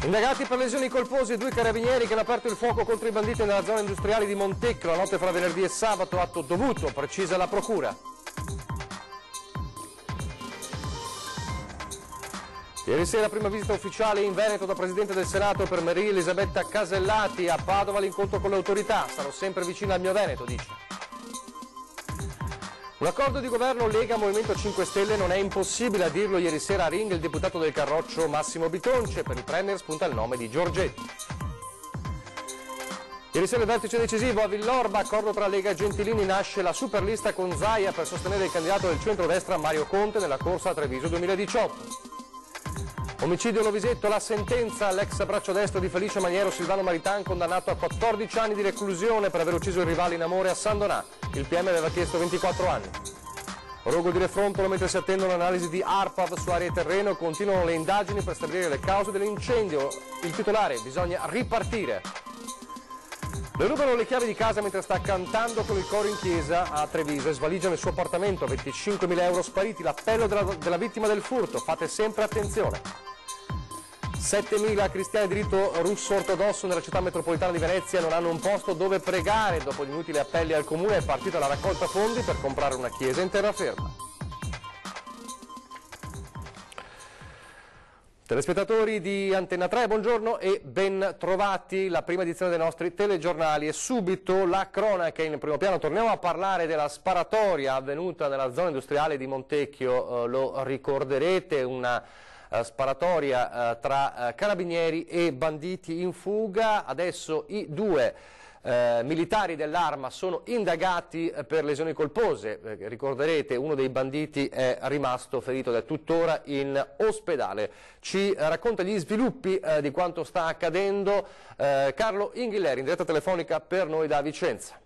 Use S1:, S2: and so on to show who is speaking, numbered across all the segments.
S1: Indagati per lesioni colpose 2 carabinieri che hanno aperto il fuoco contro i banditi nella zona industriale di Montecchio la notte fra venerdì e sabato, atto dovuto, precisa la procura. Ieri sera prima visita ufficiale in Veneto da Presidente del Senato per Maria Elisabetta Casellati. A Padova l'incontro con le autorità, sarò sempre vicino al mio Veneto, dice. Un accordo di governo Lega-Movimento 5 Stelle non è impossibile, a dirlo ieri sera a Ring il deputato del Carroccio Massimo Bitonce. Per il Premier spunta il nome di Giorgetti. Ieri sera il vertice decisivo a Villorba, accordo tra Lega e Gentilini, nasce la superlista con Zaia per sostenere il candidato del centrodestra Mario Conte nella corsa a Treviso 2018. Omicidio Lovisetto, la sentenza all'ex braccio destro di Felice Maniero Silvano Maritan, condannato a 14 anni di reclusione per aver ucciso il rivale in amore a San Donà. Il PM aveva chiesto 24 anni. Rogo di Refrontolo, mentre si attendono analisi di ARPAV su aree e terreno, continuano le indagini per stabilire le cause dell'incendio. Il titolare: bisogna ripartire. Le rubano le chiavi di casa mentre sta cantando con il coro in chiesa a Treviso e svaligiano il suo appartamento, 25.000 euro spariti, l'appello della vittima del furto, fate sempre attenzione. 7.000 cristiani di rito russo ortodosso nella città metropolitana di Venezia non hanno un posto dove pregare. Dopo gli inutili appelli al comune è partita la raccolta fondi per comprare una chiesa in terraferma. Telespettatori di Antenna 3, buongiorno e ben trovati. La prima edizione dei nostri telegiornali e subito la cronaca in primo piano. Torniamo a parlare della sparatoria avvenuta nella zona industriale di Montecchio, lo ricorderete, una sparatoria tra carabinieri e banditi in fuga. Adesso i 2 militari dell'Arma sono indagati per lesioni colpose. Ricorderete, uno dei banditi è rimasto ferito ed è tuttora in ospedale. Ci racconta gli sviluppi di quanto sta accadendo Carlo Inghilleri in diretta telefonica per noi da Vicenza.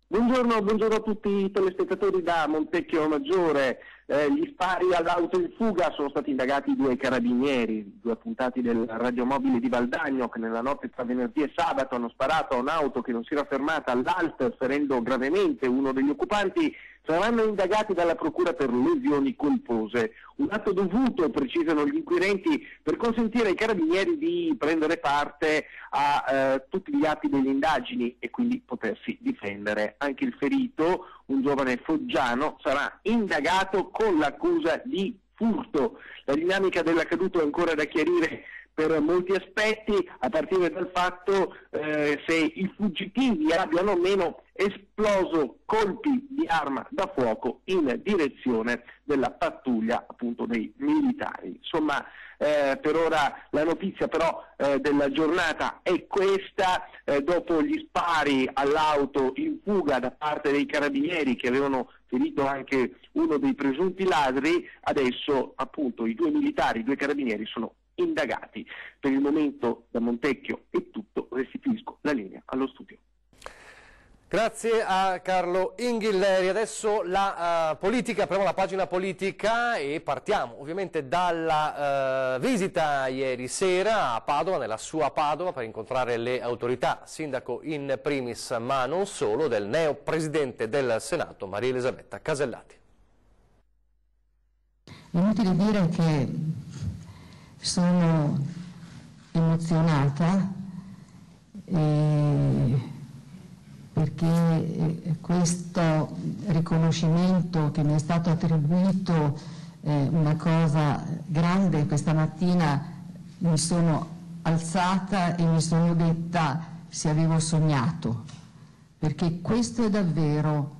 S2: Buongiorno a tutti i telespettatori da Montecchio Maggiore. Gli spari all'auto in fuga, sono stati indagati 2 carabinieri, 2 appuntati del radiomobile di Valdagno che nella notte tra venerdì e sabato hanno sparato a un'auto che non si era fermata all'alto, ferendo gravemente uno degli occupanti. Saranno indagati dalla procura per lesioni colpose. Un atto dovuto, precisano gli inquirenti, per consentire ai carabinieri di prendere parte a tutti gli atti delle indagini e quindi potersi difendere. Anche il ferito, un giovane foggiano, sarà indagato con l'accusa di furto. La dinamica dell'accaduto è ancora da chiarire per molti aspetti, a partire dal fatto se i fuggitivi abbiano o meno esploso colpi di arma da fuoco in direzione della pattuglia appunto dei militari. Insomma, per ora la notizia però della giornata è questa. Dopo gli spari all'auto in fuga da parte dei carabinieri che avevano ferito anche uno dei presunti ladri, adesso appunto i 2 militari, i 2 carabinieri sono indagati. Per il momento da Montecchio è tutto, restituisco la linea allo studio.
S1: Grazie a Carlo Inghilleri. Adesso la politica, apriamo la pagina politica e partiamo ovviamente dalla visita ieri sera a Padova, nella sua Padova, per incontrare le autorità, sindaco in primis ma non solo, del neo presidente del Senato Maria Elisabetta Casellati.
S3: Inutile dire che sono emozionata perché questo riconoscimento che mi è stato attribuito è una cosa grande. Questa mattina mi sono alzata e mi sono detta se avevo sognato, perché questo è davvero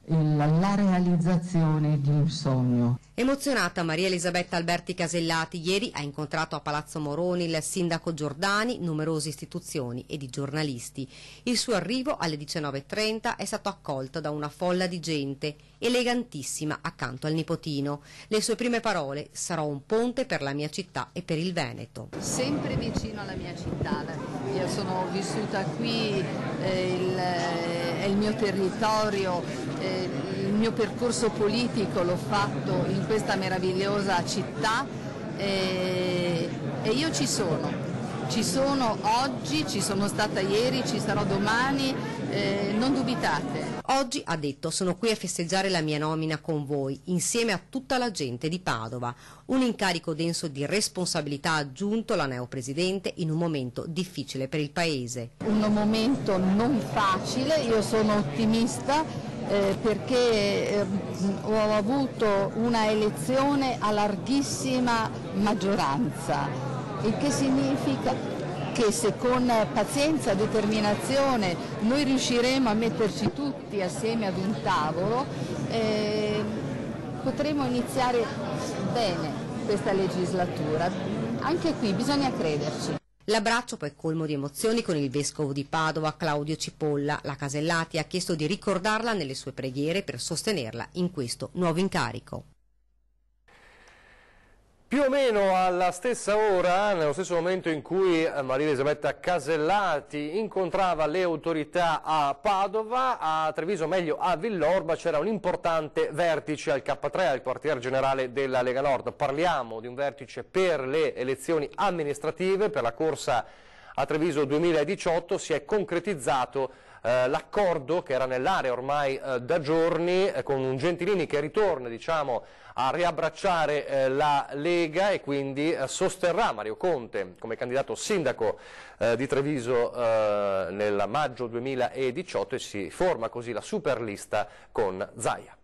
S3: la realizzazione di un sogno.
S4: Emozionata Maria Elisabetta Alberti Casellati ieri ha incontrato a Palazzo Moroni il sindaco Giordani, numerose istituzioni e di giornalisti. Il suo arrivo alle 19:30 è stato accolto da una folla di gente elegantissima accanto al nipotino. Le sue prime parole: sarò un ponte per la mia città e per il Veneto.
S5: Sempre vicino alla mia città, io sono vissuta qui, è il mio territorio, il mio percorso politico l'ho fatto in questa meravigliosa città e io ci sono oggi, ci sono stata ieri, ci sarò domani, non dubitate.
S4: Oggi, ha detto, sono qui a festeggiare la mia nomina con voi, insieme a tutta la gente di Padova. Un incarico denso di responsabilità, ha aggiunto la neopresidente, in un momento difficile per il Paese.
S5: Un momento non facile, io sono ottimista perché ho avuto una elezione a larghissima maggioranza, il che significa che se con pazienza e determinazione noi riusciremo a metterci tutti assieme ad un tavolo, potremo iniziare bene questa legislatura. Anche qui bisogna crederci.
S4: L'abbraccio poi colmo di emozioni con il vescovo di Padova, Claudio Cipolla. La Casellati ha chiesto di ricordarla nelle sue preghiere per sostenerla in questo nuovo incarico.
S1: Più o meno alla stessa ora, nello stesso momento in cui Maria Elisabetta Casellati incontrava le autorità a Padova, a Treviso, meglio a Villorba, c'era un importante vertice al K3, al quartier generale della Lega Nord. Parliamo di un vertice per le elezioni amministrative, per la corsa a Treviso 2018, si è concretizzato l'accordo che era nell'area ormai da giorni, con un Gentilini che ritorna, diciamo, a riabbracciare la Lega e quindi sosterrà Mario Conte come candidato sindaco di Treviso nel maggio 2018 e si forma così la superlista con Zaia.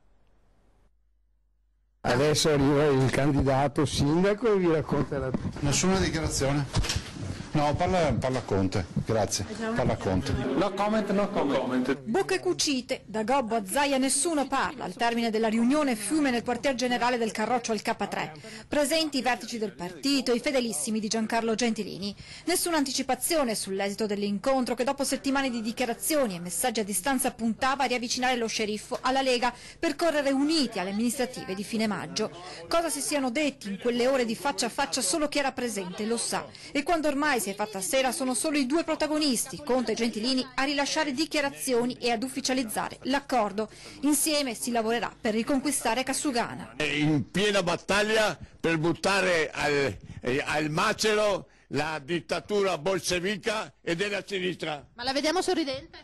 S6: Adesso arriva il candidato sindaco e vi racconterà.
S7: Nessuna dichiarazione? No, parla Conte, grazie, parla Conte.
S6: No comment, no comment.
S8: Bocche cucite, da Gobbo a Zaia nessuno parla, al termine della riunione fiume nel quartier generale del Carroccio al K3. Presenti i vertici del partito, i fedelissimi di Giancarlo Gentilini. Nessuna anticipazione sull'esito dell'incontro che dopo settimane di dichiarazioni e messaggi a distanza puntava a riavvicinare lo sceriffo alla Lega per correre uniti alle amministrative di fine maggio. Cosa si siano detti in quelle ore di faccia a faccia solo chi era presente lo sa, e quando ormai si è fatta sera sono solo i due protagonisti, Conte e Gentilini, a rilasciare dichiarazioni e ad ufficializzare l'accordo. Insieme si lavorerà per riconquistare Cassugana.
S9: In piena battaglia per buttare al macero la dittatura bolscevica e della sinistra.
S10: Ma la vediamo sorridente?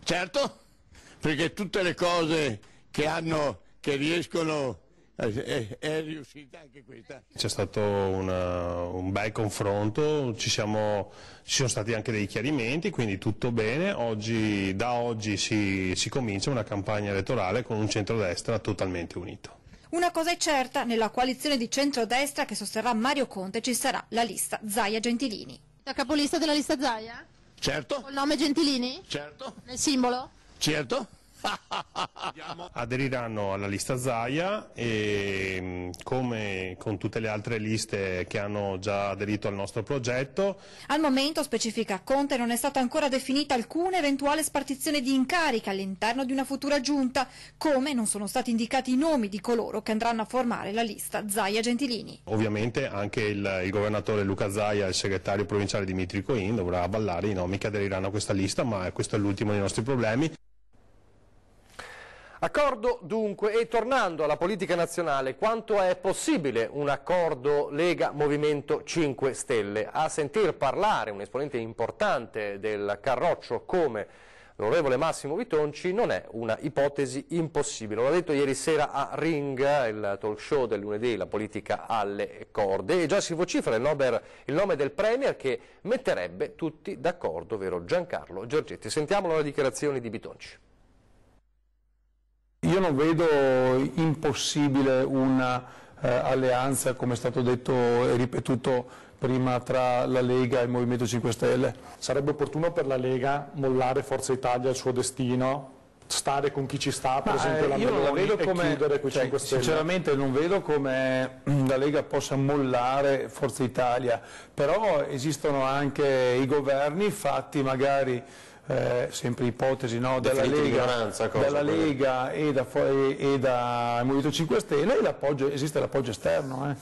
S9: Certo, perché tutte le cose che riescono... È riuscita anche questa.
S11: C'è stato un bel confronto, ci sono stati anche dei chiarimenti, quindi tutto bene. Da oggi si comincia una campagna elettorale con un centrodestra totalmente unito.
S8: Una cosa è certa, nella coalizione di centrodestra che sosterrà Mario Conte ci sarà la lista Zaia-Gentilini.
S10: Da capolista della lista Zaia?
S9: Certo.
S10: Col nome Gentilini?
S9: Certo.
S10: Nel simbolo?
S9: Certo.
S11: Aderiranno alla lista Zaia e come con tutte le altre liste che hanno già aderito al nostro progetto.
S8: Al momento, specifica Conte, non è stata ancora definita alcuna eventuale spartizione di incarichi all'interno di una futura giunta, come non sono stati indicati i nomi di coloro che andranno a formare la lista Zaia-Gentilini.
S11: Ovviamente anche il governatore Luca Zaia e il segretario provinciale Dimitri Coin dovrà avallare i nomi che aderiranno a questa lista, ma questo è l'ultimo dei nostri problemi.
S1: Accordo dunque, e tornando alla politica nazionale, quanto è possibile un accordo Lega-Movimento 5 Stelle? A sentir parlare un esponente importante del Carroccio come l'onorevole Massimo Bitonci non è una ipotesi impossibile. L'ha detto ieri sera a Ring, il talk show del lunedì, la politica alle corde, e già si vocifera il nome del Premier che metterebbe tutti d'accordo, ovvero Giancarlo Giorgetti. Sentiamo le dichiarazioni di Bitonci.
S6: Io non vedo impossibile una alleanza, come è stato detto e ripetuto prima, tra la Lega e il Movimento 5 Stelle.
S12: Sarebbe opportuno per la Lega mollare Forza Italia al suo destino, stare con chi ci sta, per esempio la Meloni, e chiudere con i 5 Stelle?
S6: Sinceramente non vedo come la Lega possa mollare Forza Italia, però esistono anche i governi fatti magari... sempre ipotesi, no, della Lega e da Movimento 5 Stelle, e esiste l'appoggio esterno.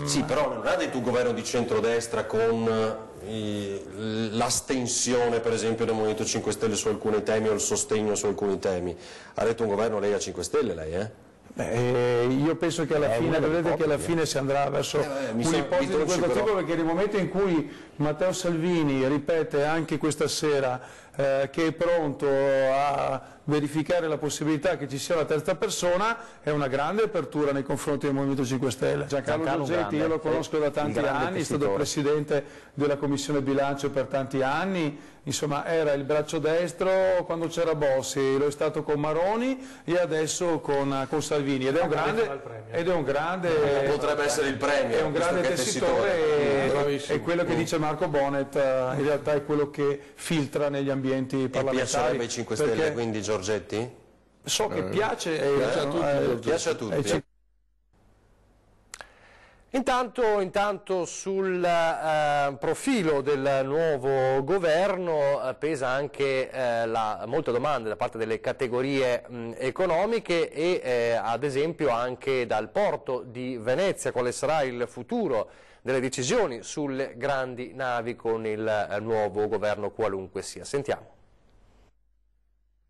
S13: Sì, però non ha detto un governo di centrodestra con l'astensione per esempio del Movimento 5 Stelle su alcuni temi o il sostegno su alcuni temi, ha detto un governo Lega 5 Stelle lei,
S6: Io penso che alla fine, vedete che alla fine si andrà verso un'ipotesi di questo tipo, perché nel momento in cui Matteo Salvini ripete anche questa sera che è pronto a verificare la possibilità che ci sia la terza persona, è una grande apertura nei confronti del Movimento 5 Stelle. Giancarlo Giorgetti io lo conosco da tanti anni, è stato presidente della Commissione Bilancio per tanti anni, insomma era il braccio destro quando c'era Bossi, lo è stato con Maroni e adesso con Salvini, ed è un grande
S13: potrebbe essere il premio,
S6: è un grande tessitore, e quello che dice Marco Bonet in realtà è quello che filtra negli ambienti parlamentari.
S13: E piacerebbe ai 5 Stelle quindi Giorgetti?
S6: So che piace
S13: a tutti.
S1: Intanto sul profilo del nuovo governo pesa anche molte domande da parte delle categorie economiche e ad esempio anche dal porto di Venezia. Quale sarà il futuro delle decisioni sulle grandi navi con il nuovo governo, qualunque sia? Sentiamo.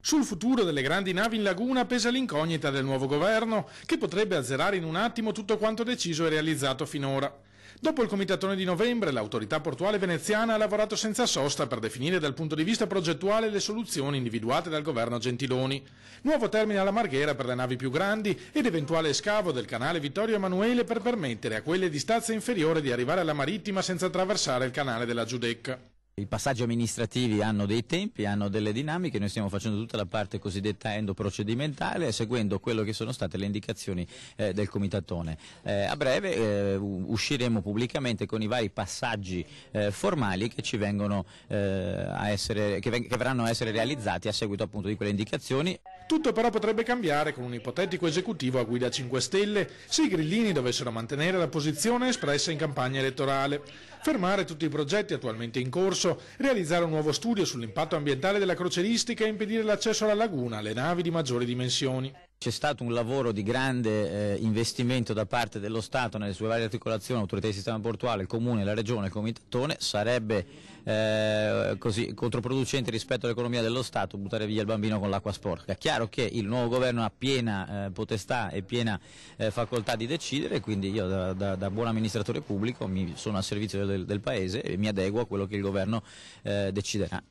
S14: Sul futuro delle grandi navi in laguna pesa l'incognita del nuovo governo, che potrebbe azzerare in un attimo tutto quanto deciso e realizzato finora. Dopo il comitatone di novembre, l'autorità portuale veneziana ha lavorato senza sosta per definire dal punto di vista progettuale le soluzioni individuate dal governo Gentiloni. Nuovo termine alla Marghera per le navi più grandi ed eventuale scavo del canale Vittorio Emanuele per permettere a quelle di stazza inferiore di arrivare alla marittima senza attraversare il canale della Giudecca.
S15: I passaggi amministrativi hanno dei tempi, hanno delle dinamiche, noi stiamo facendo tutta la parte cosiddetta endoprocedimentale seguendo quello che sono state le indicazioni del comitatone. A breve usciremo pubblicamente con i vari passaggi formali che ci vengono che verranno a essere realizzati a seguito appunto di quelle indicazioni.
S14: Tutto però potrebbe cambiare con un ipotetico esecutivo a guida 5 Stelle se i grillini dovessero mantenere la posizione espressa in campagna elettorale. Fermare tutti i progetti attualmente in corso, realizzare un nuovo studio sull'impatto ambientale della croceristica e impedire l'accesso alla laguna alle navi di maggiori dimensioni.
S15: C'è stato un lavoro di grande investimento da parte dello Stato nelle sue varie articolazioni, l'autorità di sistema portuale, il Comune, la Regione, il Comitatone. Sarebbe così controproducente rispetto all'economia dello Stato buttare via il bambino con l'acqua sporca. È chiaro che il nuovo governo ha piena potestà e piena facoltà di decidere, quindi io da buon amministratore pubblico mi sono a servizio del Paese e mi adeguo a quello che il governo deciderà.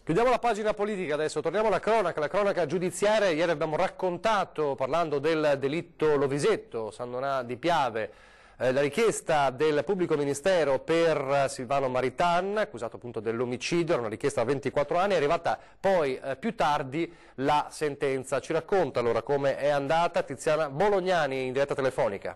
S1: Chiudiamo la pagina politica adesso, torniamo alla la cronaca giudiziaria. Ieri abbiamo raccontato, parlando del delitto Lovisetto, San Donà di Piave, la richiesta del pubblico ministero per Silvano Maritan, accusato appunto dell'omicidio, era una richiesta a 24 anni, è arrivata poi più tardi la sentenza. Ci racconta allora come è andata Tiziana Bolognani in diretta telefonica.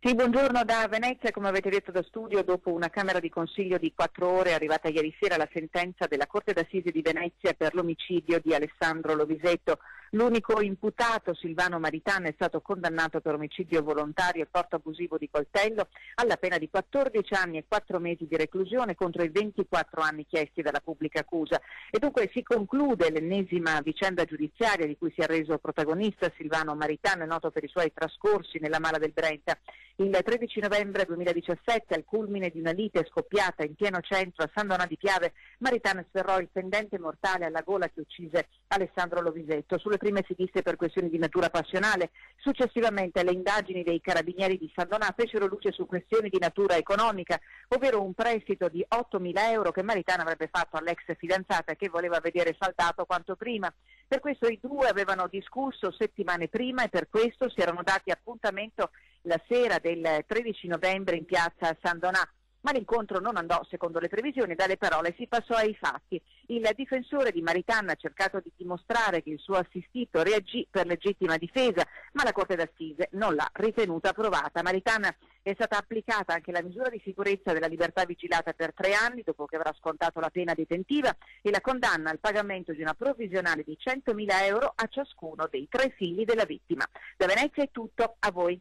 S16: Sì, buongiorno da Venezia. Come avete detto da studio, dopo una Camera di Consiglio di 4 ore è arrivata ieri sera la sentenza della Corte d'Assise di Venezia per l'omicidio di Alessandro Lovisetto. L'unico imputato, Silvano Maritan, è stato condannato per omicidio volontario e porto abusivo di coltello alla pena di 14 anni e 4 mesi di reclusione contro i 24 anni chiesti dalla pubblica accusa. E dunque si conclude l'ennesima vicenda giudiziaria di cui si è reso protagonista Silvano Maritan, noto per i suoi trascorsi nella Mala del Brenta. Il 13 novembre 2017, al culmine di una lite scoppiata in pieno centro a San Donà di Piave, Maritan sferrò il pendente mortale alla gola che uccise Alessandro Lovisetto. Sulle prime si disse per questioni di natura passionale. Successivamente le indagini dei carabinieri di San Donà fecero luce su questioni di natura economica, ovvero un prestito di 8.000 euro che Maritan avrebbe fatto all'ex fidanzata e che voleva vedere saldato quanto prima. Per questo i due avevano discusso settimane prima e per questo si erano dati appuntamento la sera del 13 novembre in piazza San Donà. Ma l'incontro non andò secondo le previsioni, dalle parole si passò ai fatti. Il difensore di Maritan ha cercato di dimostrare che il suo assistito reagì per legittima difesa, ma la Corte d'Assise non l'ha ritenuta approvata. Maritan è stata applicata anche la misura di sicurezza della libertà vigilata per 3 anni, dopo che avrà scontato la pena detentiva, e la condanna al pagamento di una provvisionale di 100.000 euro a ciascuno dei 3 figli della vittima. Da Venezia è tutto, a voi.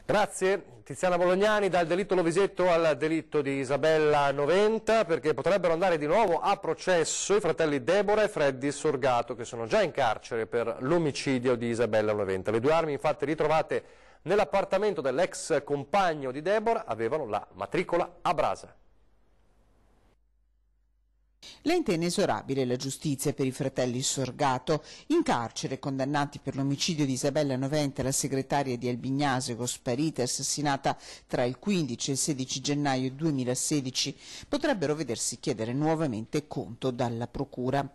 S1: Grazie Tiziana Bolognani. Dal delitto Lovisetto al delitto di Isabella Noventa, perché potrebbero andare di nuovo a processo i fratelli Deborah e Freddy Sorgato, che sono già in carcere per l'omicidio di Isabella Noventa. Le 2 armi infatti ritrovate nell'appartamento dell'ex compagno di Deborah avevano la matricola a brasa.
S17: Lenta e inesorabile la giustizia per i fratelli Sorgato, in carcere condannati per l'omicidio di Isabella Noventa, la segretaria di Albignasego, sparita e assassinata tra il 15 e il 16 gennaio 2016, potrebbero vedersi chiedere nuovamente conto dalla Procura.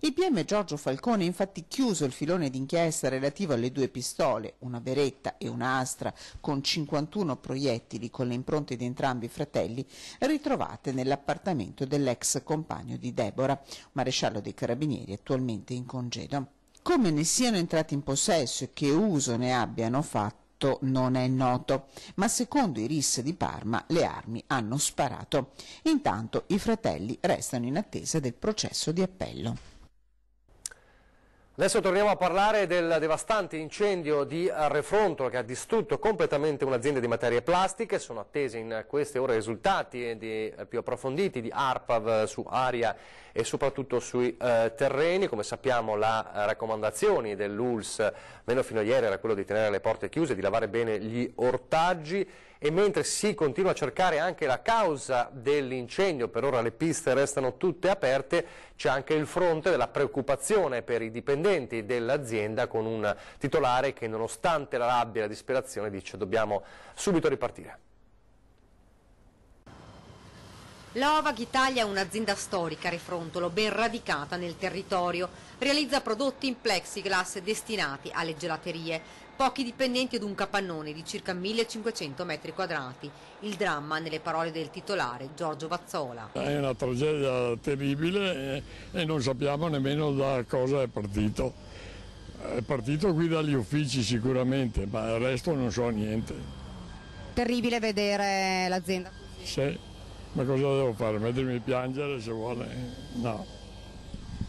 S17: Il PM Giorgio Falcone ha infatti chiuso il filone d'inchiesta relativo alle 2 pistole, una Beretta e una Astra con 51 proiettili con le impronte di entrambi i fratelli, ritrovate nell'appartamento dell'ex compagno di Deborah, maresciallo dei Carabinieri attualmente in congedo. Come ne siano entrati in possesso e che uso ne abbiano fatto non è noto, ma secondo i RIS di Parma le armi hanno sparato. Intanto i fratelli restano in attesa del processo di appello.
S1: Adesso torniamo a parlare del devastante incendio di Refrontolo che ha distrutto completamente un'azienda di materie plastiche. Sono attesi in queste ore risultati più approfonditi di ARPAV su aria e soprattutto sui terreni. Come sappiamo, le raccomandazioni dell'ULSS fino a ieri era quello di tenere le porte chiuse, di lavare bene gli ortaggi. E mentre si continua a cercare anche la causa dell'incendio, per ora le piste restano tutte aperte, c'è anche il fronte della preoccupazione per i dipendenti dell'azienda, con un titolare che nonostante la rabbia e la disperazione dice dobbiamo subito ripartire.
S4: La Ovag Italia è un'azienda storica, Refrontolo, ben radicata nel territorio. Realizza prodotti in plexiglass destinati alle gelaterie. Pochi dipendenti ed un capannone di circa 1500 metri quadrati. Il dramma nelle parole del titolare Giorgio Vazzola.
S18: È una tragedia terribile e non sappiamo nemmeno da cosa è partito. È partito qui dagli uffici sicuramente, ma il resto non so niente.
S19: Terribile vedere l'azienda così.
S18: Sì, ma cosa devo fare? Mettermi a piangere se vuole? No.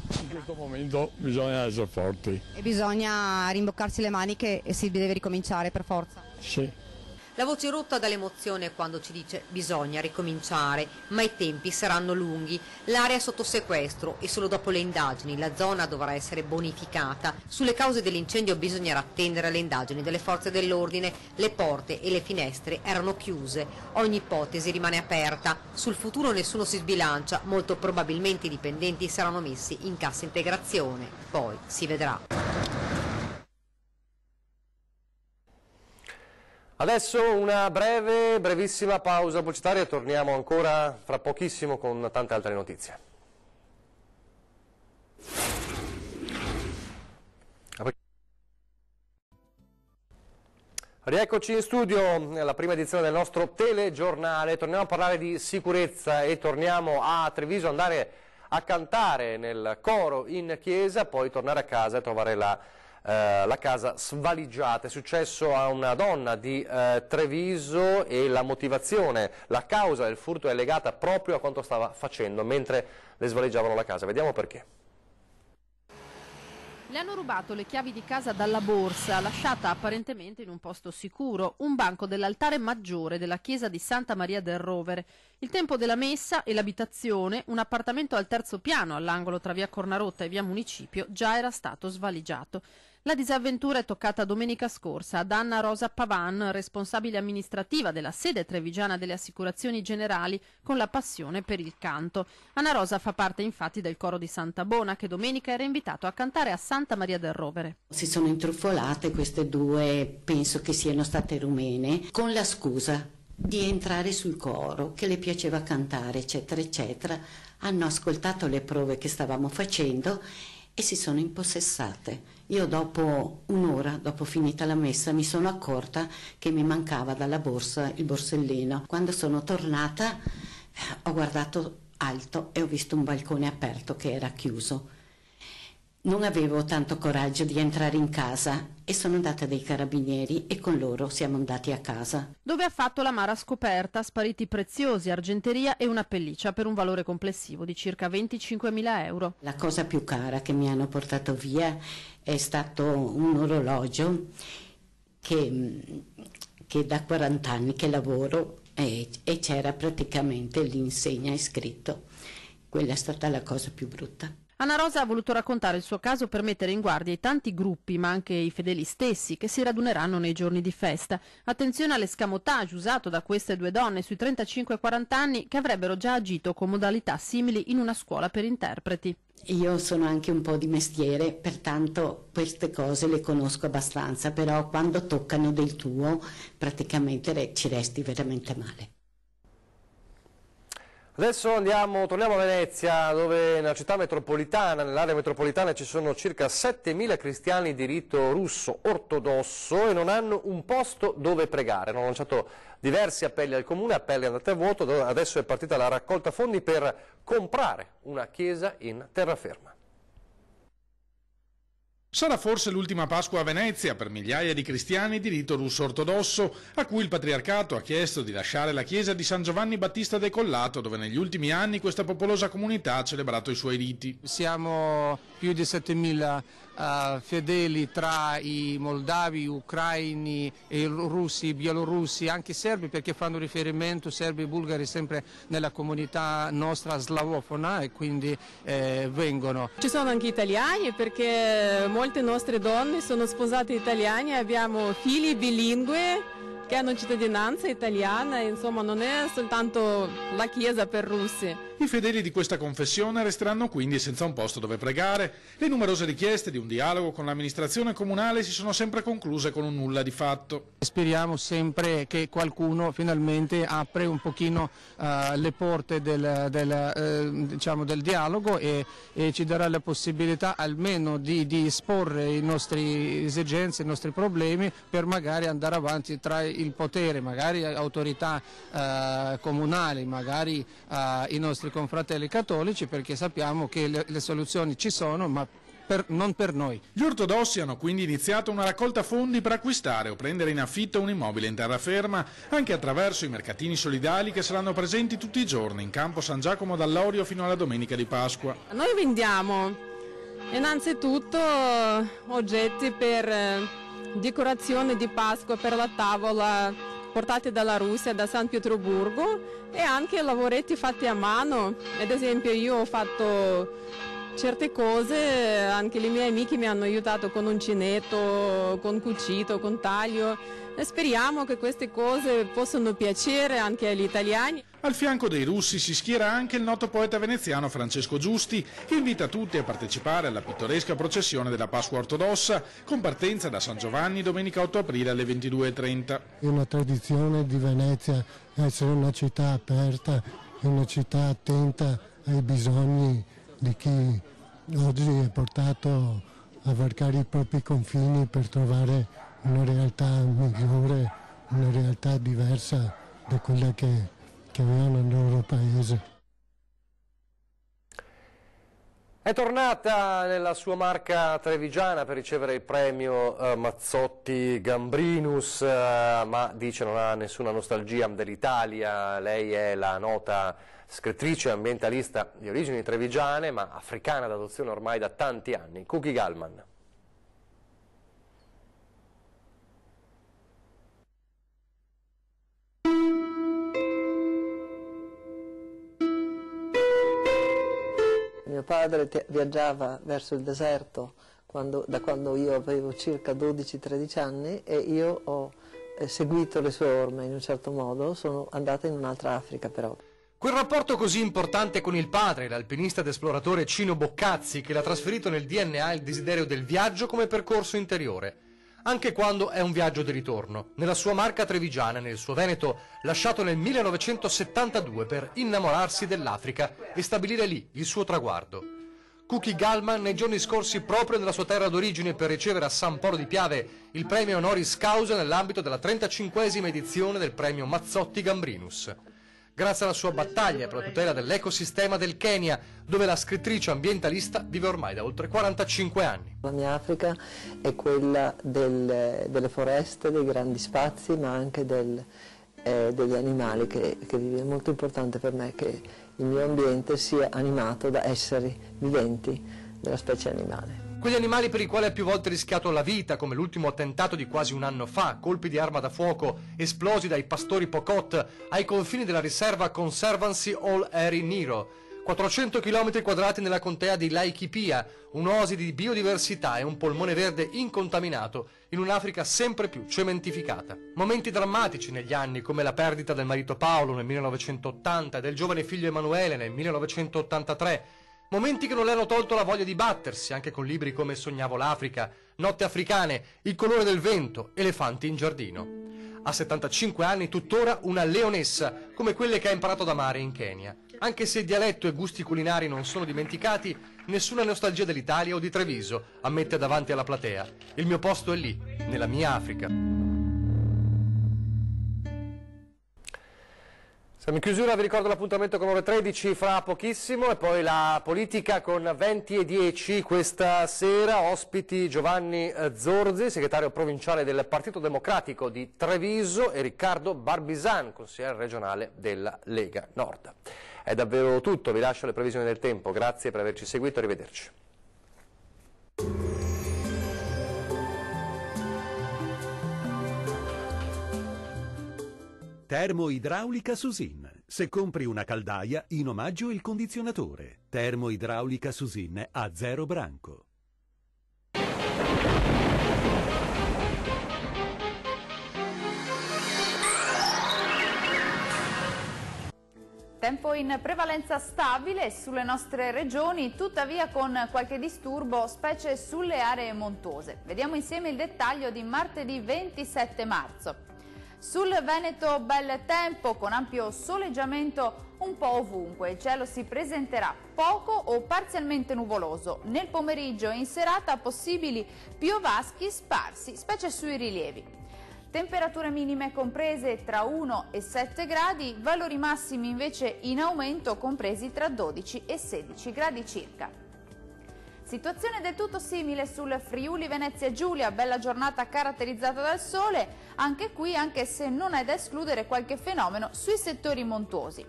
S18: In questo momento bisogna essere forti.
S19: E bisogna rimboccarsi le maniche e si deve ricominciare per forza.
S18: Sì.
S4: La voce rotta dall'emozione quando ci dice bisogna ricominciare, ma i tempi saranno lunghi. L'area è sotto sequestro e solo dopo le indagini la zona dovrà essere bonificata. Sulle cause dell'incendio bisognerà attendere le indagini delle forze dell'ordine. Le porte e le finestre erano chiuse. Ogni ipotesi rimane aperta. Sul futuro nessuno si sbilancia. Molto probabilmente i dipendenti saranno messi in cassa integrazione. Poi si vedrà.
S1: Adesso una brevissima pausa pubblicitaria e torniamo ancora fra pochissimo con tante altre notizie. Rieccoci in studio nella prima edizione del nostro telegiornale. Torniamo a parlare di sicurezza e torniamo a Treviso, andare a cantare nel coro in chiesa, poi tornare a casa e trovare la casa svaligiata. È successo a una donna di Treviso e la motivazione, la causa del furto è legata proprio a quanto stava facendo mentre le svaligiavano la casa. Vediamo perché.
S10: Le hanno rubato le chiavi di casa dalla borsa, lasciata apparentemente in un posto sicuro, un banco dell'altare maggiore della chiesa di Santa Maria del Rovere. Il tempo della messa e l'abitazione, un appartamento al terzo piano all'angolo tra via Cornarotta e via Municipio, già era stato svaligiato. La disavventura è toccata domenica scorsa ad Anna Rosa Pavan, responsabile amministrativa della sede trevigiana delle assicurazioni generali, con la passione per il canto. Anna Rosa fa parte infatti del coro di Santa Bona, che domenica era invitato a cantare a Santa Maria del Rovere.
S20: Si sono intrufolate queste due, penso che siano state rumene, con la scusa di entrare sul coro, che le piaceva cantare, eccetera, eccetera. Hanno ascoltato le prove che stavamo facendo e si sono impossessate. Io dopo un'ora, dopo finita la messa, mi sono accorta che mi mancava dalla borsa il borsellino. Quando sono tornata ho guardato alto e ho visto un balcone aperto che era chiuso. Non avevo tanto coraggio di entrare in casa e sono andata dai carabinieri e con loro siamo andati a casa.
S10: Dove ha fatto l'amara scoperta, spariti preziosi, argenteria e una pelliccia per un valore complessivo di circa 25.000 euro.
S20: La cosa più cara che mi hanno portato via è stato un orologio che da 40 anni che lavoro e c'era praticamente l'insegna e scritto. Quella è stata la cosa più brutta.
S10: Anna Rosa ha voluto raccontare il suo caso per mettere in guardia i tanti gruppi, ma anche i fedeli stessi, che si raduneranno nei giorni di festa. Attenzione all'escamotage usato da queste due donne sui 35-40 anni che avrebbero già agito con modalità simili in una scuola per interpreti.
S20: Io sono anche un po' di mestiere, pertanto queste cose le conosco abbastanza, però quando toccano del tuo praticamente ci resti veramente male.
S1: Adesso torniamo a Venezia, dove nella città metropolitana, nell'area metropolitana ci sono circa 7.000 cristiani di rito russo ortodosso e non hanno un posto dove pregare. Hanno lanciato diversi appelli al comune, appelli andati a vuoto, adesso è partita la raccolta fondi per comprare una chiesa in terraferma.
S14: Sarà forse l'ultima Pasqua a Venezia per migliaia di cristiani di rito russo ortodosso a cui il patriarcato ha chiesto di lasciare la chiesa di San Giovanni Battista Decollato, dove negli ultimi anni questa popolosa comunità ha celebrato i suoi riti.
S21: Siamo più di 7.000 fedeli tra i moldavi, ucraini, e russi, bielorussi, anche serbi, perché fanno riferimento, serbi e bulgari, sempre nella comunità nostra slavofona, e quindi vengono.
S22: Ci sono anche italiani, perché molte nostre donne sono sposate italiane, abbiamo figli bilingue che hanno cittadinanza italiana, insomma non è soltanto la chiesa per russi.
S14: I fedeli di questa confessione resteranno quindi senza un posto dove pregare. Le numerose richieste di un dialogo con l'amministrazione comunale si sono sempre concluse con un nulla di fatto.
S21: Speriamo sempre che qualcuno finalmente apre un pochino le porte diciamo, del dialogo e ci darà la possibilità almeno di esporre le nostre esigenze, i nostri problemi, per magari andare avanti tra il potere, magari autorità comunali, magari i nostri confratelli cattolici, perché sappiamo che le soluzioni ci sono, ma non per noi.
S14: Gli ortodossi hanno quindi iniziato una raccolta fondi per acquistare o prendere in affitto un immobile in terraferma, anche attraverso i mercatini solidali che saranno presenti tutti i giorni in campo San Giacomo d'Allorio fino alla domenica di Pasqua.
S22: Noi vendiamo innanzitutto oggetti per decorazione di Pasqua per la tavola portati dalla Russia, da San Pietroburgo, e anche lavoretti fatti a mano. Ad esempio io ho fatto certe cose, anche le mie amiche mi hanno aiutato con uncinetto, con cucito, con taglio, e speriamo che queste cose possano piacere anche agli italiani.
S14: Al fianco dei russi si schiera anche il noto poeta veneziano Francesco Giusti, che invita tutti a partecipare alla pittoresca processione della Pasqua ortodossa, con partenza da San Giovanni domenica 8 aprile alle 22:30.
S23: È una tradizione di Venezia essere una città aperta, una città attenta ai bisogni di chi oggi è portato a varcare i propri confini per trovare una realtà migliore, una realtà diversa da quella che avevano nel loro paese.
S1: È tornata nella sua marca trevigiana per ricevere il premio Mazzotti Gambrinus, ma dice non ha nessuna nostalgia dell'Italia. Lei è la nota scrittrice e ambientalista di origini trevigiane, ma africana d'adozione ormai da tanti anni, Cookie Gallman.
S24: Mio padre viaggiava verso il deserto da quando io avevo circa 12-13 anni, e io ho seguito le sue orme in un certo modo, sono andata in un'altra Africa però.
S1: Quel rapporto così importante con il padre, l'alpinista ed esploratore Cino Boccazzi, che l'ha trasferito nel DNA il desiderio del viaggio come percorso interiore, anche quando è un viaggio di ritorno, nella sua marca trevigiana, nel suo Veneto, lasciato nel 1972 per innamorarsi dell'Africa e stabilire lì il suo traguardo. Cookie Gallman nei giorni scorsi proprio nella sua terra d'origine per ricevere a San Polo di Piave il premio honoris causa nell'ambito della 35esima edizione del premio Mazzotti Gambrinus. Grazie alla sua battaglia per la tutela dell'ecosistema del Kenya, dove la scrittrice ambientalista vive ormai da oltre 45 anni.
S24: La mia Africa è quella delle foreste, dei grandi spazi, ma anche degli animali che vive. È molto importante per me che il mio ambiente sia animato da esseri viventi della specie animale.
S1: Quegli animali per i quali ha più volte rischiato la vita, come l'ultimo attentato di quasi un anno fa, colpi di arma da fuoco esplosi dai pastori Pokot ai confini della riserva Conservancy All Eri Niro. 400 km quadrati nella contea di Laikipia, un'oasi di biodiversità e un polmone verde incontaminato in un'Africa sempre più cementificata. Momenti drammatici negli anni, come la perdita del marito Paolo nel 1980 e del giovane figlio Emanuele nel 1983. Momenti che non le hanno tolto la voglia di battersi, anche con libri come Sognavo l'Africa, Notte africane, Il colore del vento, Elefanti in giardino. A 75 anni tuttora una leonessa, come quelle che ha imparato ad amare in Kenya. Anche se dialetto e gusti culinari non sono dimenticati, nessuna nostalgia dell'Italia o di Treviso, ammette davanti alla platea. Il mio posto è lì, nella mia Africa. Siamo in chiusura, vi ricordo l'appuntamento con ore 13 fra pochissimo e poi la politica con 20 e 10 questa sera. Ospiti Giovanni Zorzi, segretario provinciale del Partito Democratico di Treviso, e Riccardo Barbisan, consigliere regionale della Lega Nord. È davvero tutto, vi lascio le previsioni del tempo, grazie per averci seguito, arrivederci.
S2: Termoidraulica Susin. Se compri una caldaia, in omaggio il condizionatore. Termoidraulica Susin a 0 branco.
S3: Tempo in prevalenza stabile sulle nostre regioni, tuttavia con qualche disturbo, specie sulle aree montuose. Vediamo insieme il dettaglio di martedì 27 marzo. Sul Veneto bel tempo, con ampio soleggiamento un po' ovunque. Il cielo si presenterà poco o parzialmente nuvoloso. Nel pomeriggio e in serata possibili piovaschi sparsi, specie sui rilievi. Temperature minime comprese tra 1 e 7 gradi, valori massimi invece in aumento compresi tra 12 e 16 gradi circa. Situazione del tutto simile sul Friuli Venezia Giulia, bella giornata caratterizzata dal sole, anche qui anche se non è da escludere qualche fenomeno sui settori montuosi.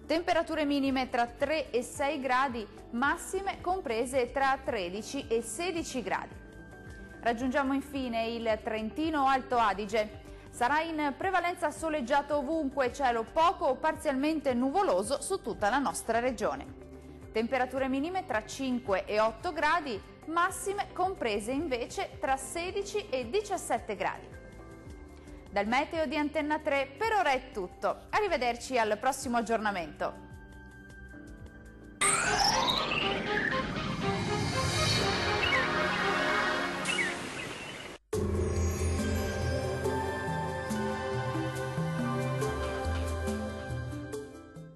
S3: Temperature minime tra 3 e 6 gradi, massime comprese tra 13 e 16 gradi. Raggiungiamo infine il Trentino Alto Adige. Sarà in prevalenza soleggiato ovunque, cielo poco o parzialmente nuvoloso su tutta la nostra regione. Temperature minime tra 5 e 8 gradi, massime comprese invece tra 16 e 17 gradi. Dal meteo di Antenna 3 per ora è tutto. Arrivederci al prossimo aggiornamento.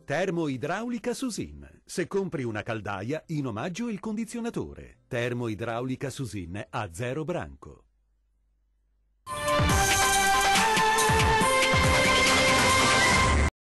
S2: Termoidraulica Susin. Se compri una caldaia, in omaggio il condizionatore. Termoidraulica Susin a 0 branco.